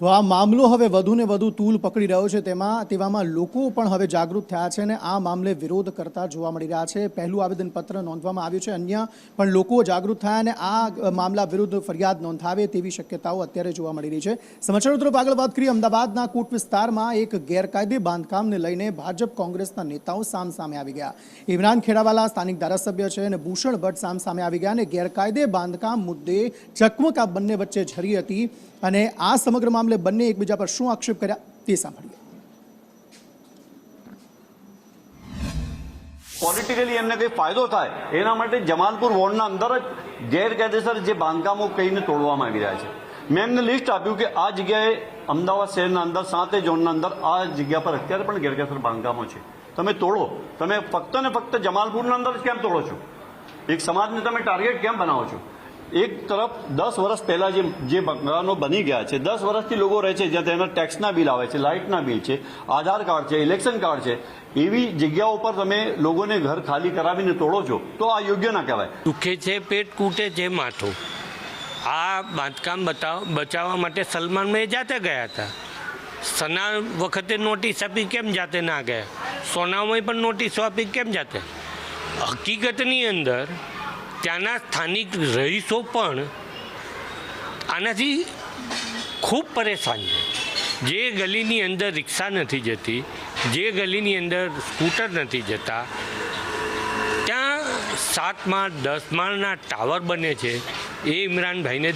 તો આ મામલો હવે વધુને વધુ તૂલ પકડી રહ્યો છે તેવામાં લોકો પણ હવે જાગૃત થયા છે અને આ મામલે વિરોધ કરતા જોવા મળી રહ્યા છે। પહેલું આવેદનપત્ર નોંધવામાં આવ્યું છે, અન્ય પણ લોકો જાગૃત થયા અને આ મામલા વિરુદ્ધ ફરિયાદ નોંધાવે તેવી શક્યતાઓ અત્યારે જોવા મળી રહી છે। સમાચારો તરફ આગળ વાત કરીએ, અમદાવાદના કોટ વિસ્તારમાં એક ગેરકાયદે બાંધકામને લઈને ભાજપ કોંગ્રેસના નેતાઓ સામસામે આવી ગયા। ઇમરાન ખેડાવાલા સ્થાનિક ધારાસભ્ય છે અને ભૂષણ ભટ્ટ સામસામે આવી ગયા અને ગેરકાયદે બાંધકામ મુદ્દે ચકમક આ બંને વચ્ચે ઝરી હતી અને આ સમગ્ર મામલે બંને એકબીજા પર શું આક્ષેપ કર્યા તે સાંભળીએ। પોલિટિકલી એમને કંઈ ફાયદો થાય એના માટે જમાલપુર વોર્ડના અંદર જ ગેરકાયદેસર જે બાંધકામો કહીને તોડવામાં આવી રહ્યા છે। મેં એમને લિસ્ટ આપ્યું કે આ જગ્યાએ અમદાવાદ શહેરના અંદર 7 ઝોનના અંદર આ જગ્યા પર અત્યારે પણ ગેરકાયદેસર બાંધકામો છે, તમે તોડો। તમે ફક્ત ને ફક્ત જમાલપુરના અંદર જ કેમ તોડો છો? એક સમાજને તમે ટાર્ગેટ કેમ બનાવો છો? એક તરફ 10 વર્ષ પહેલા જે મકાનો બની ગયા છે, 10 વર્ષથી લોકો રહે છે, જ્યાં તેના ટેક્સના બિલ આવે છે, લાઇટના બિલ છે, આધાર કાર્ડ છે, ઇલેક્શન કાર્ડ છે, એવી જગ્યાઓ પર તમે લોકોને ઘર ખાલી કરાવીને તોડો છો તો આ યોગ્ય ના કહેવાય। દુખે છે પેટ, કૂટે છે માથું। આ બાંધકામ બચાવવા માટે સલમાન મેં જાતે ગયા હતા। સના વખતે નોટિસ આપી કેમ જાતે ના ગયા? સોનામાં પણ નોટિસો આપી કેમ જાતે? હકીકતની અંદર ત્યાંના સ્થાનિક રહીશો પણ આનાથી ખૂબ પરેશાન છે। જે ગલીની અંદર રિક્ષા નથી જતી, જે ગલીની અંદર સ્કૂટર નથી જતા, ત્યાં 7 માળ 10 માળના ટાવર બને છે, એ ઇમરાનભાઈને